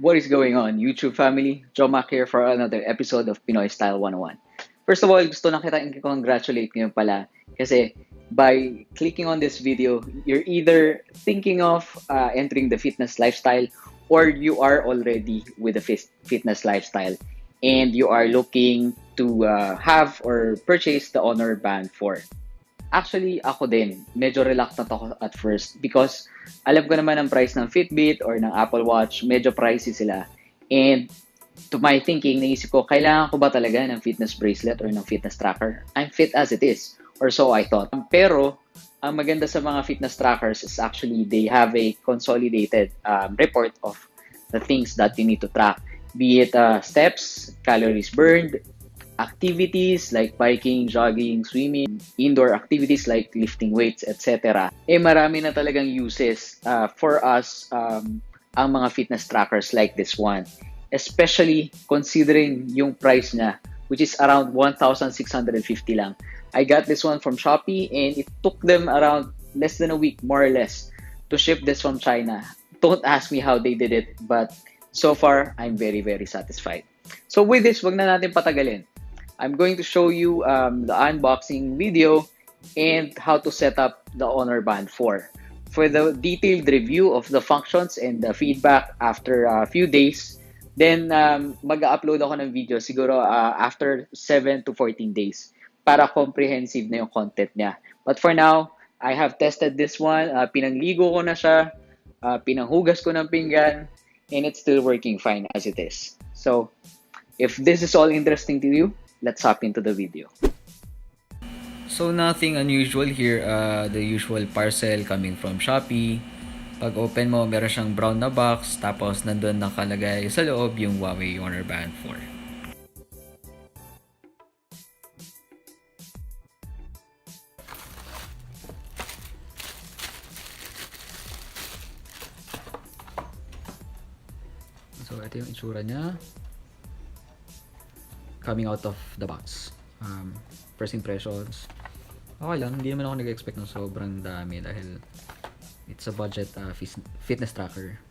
What is going on, YouTube family? Jomak here for another episode of Pinoy Style 101. First of all, gusto na kita i-congratulate ngayon pala kasi by clicking on this video, you're either thinking of entering the fitness lifestyle or you are already with the fitness lifestyle and you are looking to have or purchase the Honor Band 4. Actually, ako din, medyo reluctant ako at first because alam ko naman ang price ng Fitbit or ng Apple Watch, medyo pricey sila. And to my thinking, naisip ko, kailangan ko ba talaga ng fitness bracelet or ng fitness tracker? I'm fit as it is, or so I thought. Pero, ang maganda sa mga fitness trackers is actually they have a consolidated report of the things that you need to track. Be it steps, calories burned, activities like biking, jogging, swimming, indoor activities like lifting weights, etc. Marami na talagang uses for us ang mga fitness trackers like this one. Especially considering yung price niya, which is around 1,650 lang. I got this one from Shopee and it took them around less than a week, more or less, to ship this from China. Don't ask me how they did it, but so far, I'm very, very satisfied. So with this, wag na natin patagalin. I'm going to show you the unboxing video and how to set up the Honor Band 4. For the detailed review of the functions and the feedback after a few days, then mag-upload ako ng video siguro after 7 to 14 days para comprehensive na yung content niya. But for now, I have tested this one. Pinangligo ko na siya, pinanghugas ko ng pinggan, and it's still working fine as it is. So, if this is all interesting to you, let's hop into the video. So nothing unusual here, the usual parcel coming from Shopee. Pag open mo, meron siyang brown na box, tapos nandun nakalagay sa loob yung Huawei Honor Band 4. So ito yung itsura niya coming out of the box. First impressions, okay lang. Hindi naman ako nag-expect ng sobrang dami dahil it's a budget fitness tracker.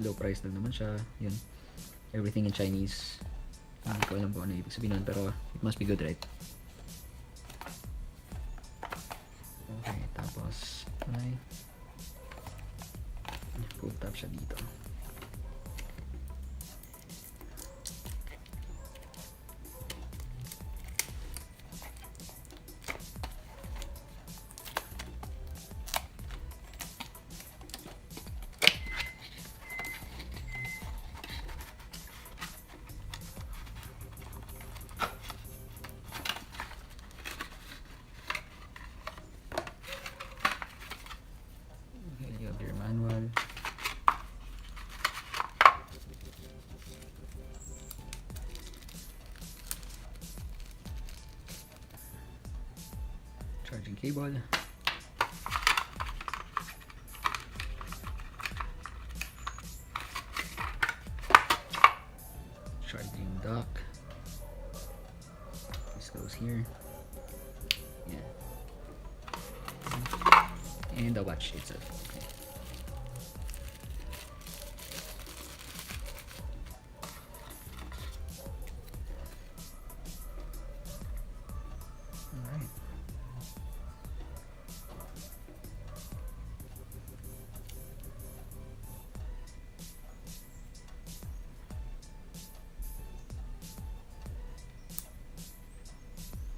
Low price lang naman siya. Yun. Everything in Chinese. Hindi ko alam kung ano ibig sabihin nun, pero it must be good, right? Okay, tapos ay pull tab siya dito. Manual. Charging cable. Charging dock. This goes here. Yeah. And the watch itself. Okay. Alright.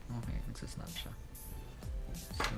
Okay, nagsasnap siya. So,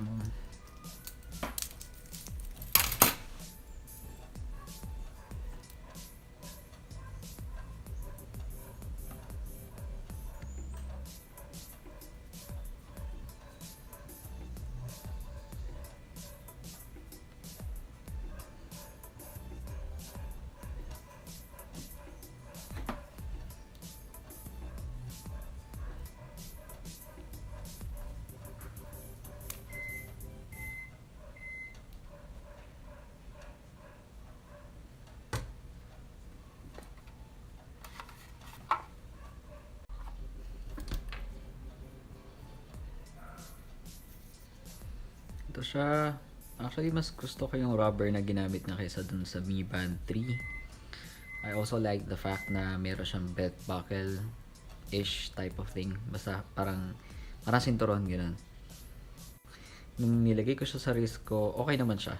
ito siya. Actually, mas gusto ko yung rubber na ginamit niya kaysa dun sa Mi Band 3. I also like the fact na meron siyang belt buckle-ish type of thing. Basta parang sinturon, gano'n. Nung nilagay ko siya sa wrist ko, okay naman siya.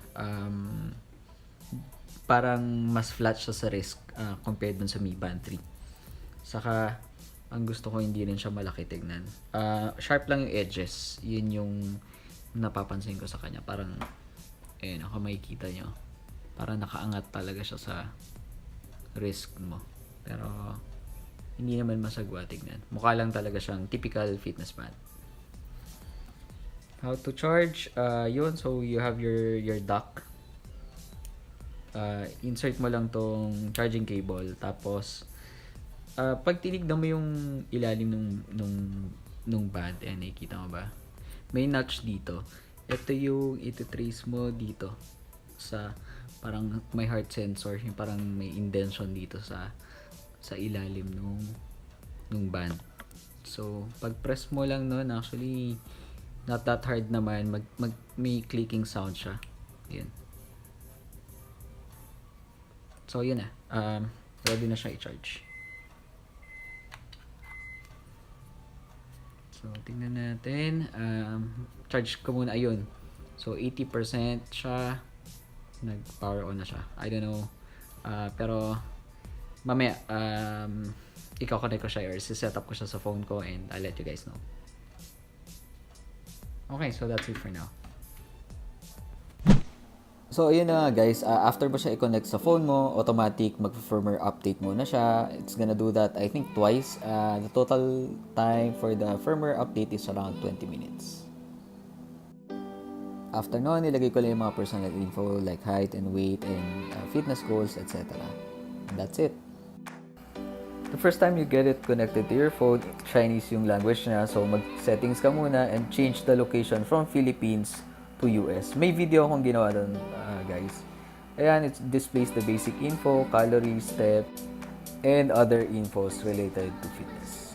Parang mas flat siya sa wrist compared dun sa Mi Band 3. Saka, ang gusto ko hindi rin siya malaki tignan. Sharp lang yung edges. Yun yung napapansin ko sa kanya. Parang, ako makikita nyo. Parang nakaangat talaga siya sa wrist mo. Pero, hindi naman masagwa tignan. Mukha lang talaga siyang typical fitness band. How to charge? Yun, so you have your dock. Insert mo lang tong charging cable. Tapos, pag tinignan mo yung ilalim nung band, nakikita mo ba? May notch dito. Ito yung iti-trace mo dito sa parang may heart sensor, yung parang may indention dito sa ilalim nung band. So, pag press mo lang nun, actually not that hard naman, may clicking sound siya. Yun. So, yun na. Ready na siya i-charge. So, tingnan natin. Charge ko muna. Ayun. So, 80% siya. Nag-power on na siya. I don't know. Pero, mamaya, i-connect ko siya or set up ko siya sa phone ko and I'll let you guys know. Okay, so that's it for now. So, ayun na nga guys, after mo siya i-connect sa phone mo, automatic mag-firmware update mo na siya. It's gonna do that, I think, twice. The total time for the firmware update is around 20 minutes. After nun, nilagay ko lang yung mga personal info like height and weight and fitness goals, etc. And that's it. The first time you get it connected to your phone, Chinese yung language niya. So, mag-settings ka muna and change the location from Philippines to US. May video akong ginawa doon, guys. Ayan, it displays the basic info, calories, step, and other infos related to fitness.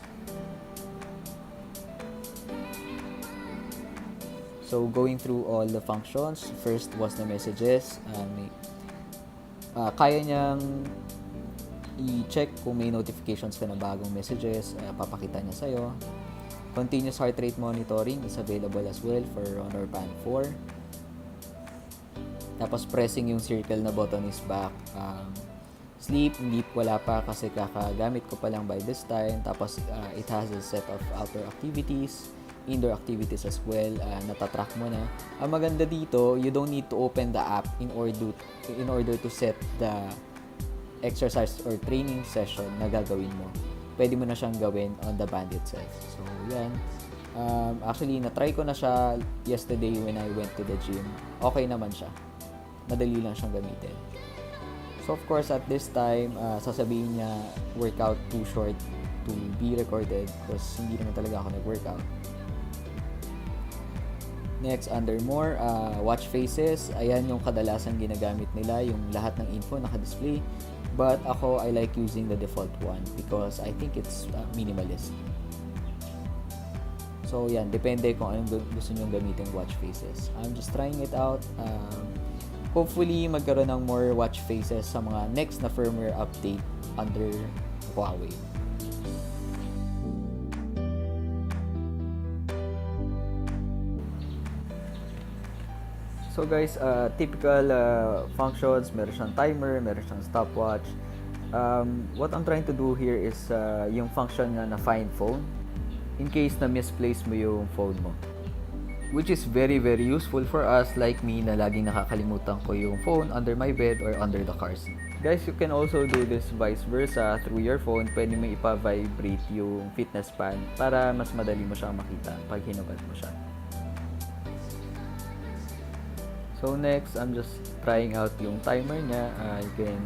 So, going through all the functions, first was the messages. Kaya niyang i-check kung may notifications ka na bagong messages, papakita niya sa'yo. Continuous heart rate monitoring is available as well for Honor Band 4. Tapos pressing yung circle na button is back. Sleep, hindi wala pa kasi kakagamit ko pa lang by this time. Tapos it has a set of outdoor activities, indoor activities as well. Natatrack mo na. Ang maganda dito, you don't need to open the app in order to set the exercise or training session na gagawin mo. Pwede mo na siyang gawin on the band itself. So, yan. Actually, na-try ko na siya yesterday when I went to the gym. Okay naman siya. Madali lang siyang gamitin. So, of course, at this time, sasabihin niya, workout too short to be recorded because hindi naman talaga ako nag-workout. Next, under more, watch faces. Ayan yung kadalasan ginagamit nila, yung lahat ng info naka-display. But ako, I like using the default one because I think it's minimalist. So, yan. Depende kung anong gusto nyo gamitin watch faces. I'm just trying it out. Hopefully, magkaroon ng more watch faces sa mga next na firmware update under Huawei. So guys, typical functions, meron siyang timer, meron siyang stopwatch. What I'm trying to do here is yung function na find phone in case na misplace mo yung phone mo. Which is very very useful for us like me na laging nakakalimutan ko yung phone under my bed or under the car seat. Guys, you can also do this vice versa through your phone. Pwede mo ipa-vibrate yung fitness band para mas madali mo siyang makita pag hinabad mo siya. So next, I'm just trying out yung timer niya. You can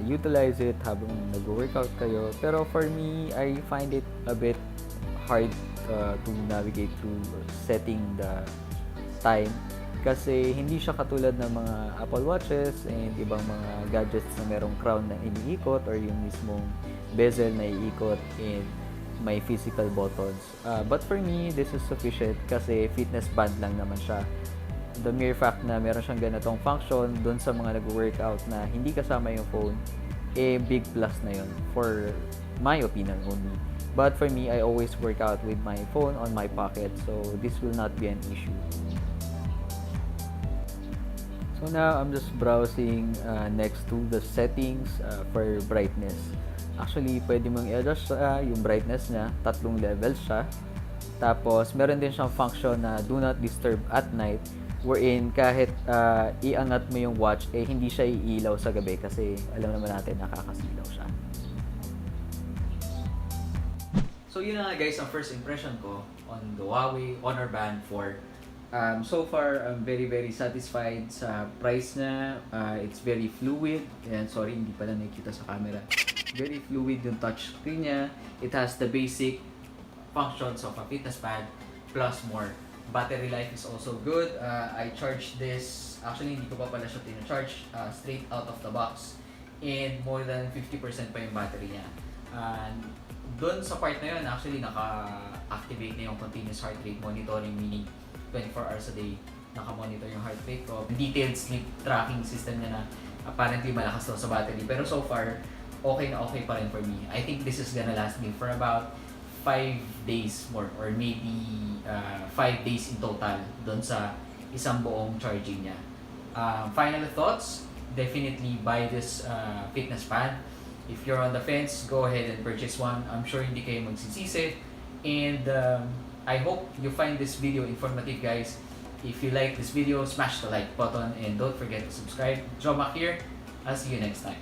utilize it habang nag-workout kayo. Pero for me, I find it a bit hard to navigate through setting the time. Kasi hindi siya katulad ng mga Apple Watches and ibang mga gadgets na merong crown na iniikot or yung mismong bezel na iikot and may physical buttons. But for me, this is sufficient kasi fitness band lang naman siya. The mere fact na meron siyang ganitong function doon sa mga nag-workout na hindi kasama yung phone, big plus na yun for my opinion only. But for me, I always work out with my phone on my pocket, so this will not be an issue. So now, I'm just browsing next to the settings for brightness. Actually, pwede mong i-adjust yung brightness niya, 3 levels siya. Tapos, meron din siyang function na do not disturb at night, wherein kahit iangat mo yung watch, hindi siya iilaw sa gabi kasi alam naman natin nakakasilaw siya. So yun na nga guys ang first impression ko on the Huawei Honor Band 4. So far, I'm very satisfied sa price na. It's very fluid. And sorry, hindi pala nakikita sa camera. Very fluid yung touch screen niya. It has the basic functions of a fitness band plus more. Battery life is also good. I charged this, actually hindi ko pa pala siya tina-charge straight out of the box. And more than 50% pa yung battery niya. And doon sa part na yun, actually naka-activate na yung continuous heart rate monitoring, meaning 24 hours a day naka-monitor yung heart rate ko. Detailed sleep tracking system niya na apparently malakas daw sa battery. Pero so far, okay na okay pa rin for me. I think this is gonna last me for about 5 days more or maybe 5 days in total doon sa isang buong charging niya. Final thoughts, definitely buy this fitness band. If you're on the fence, go ahead and purchase one. I'm sure hindi kayo magsisisi. And I hope you find this video informative, guys. If you like this video, smash the like button and don't forget to subscribe. Jomak here. I'll see you next time.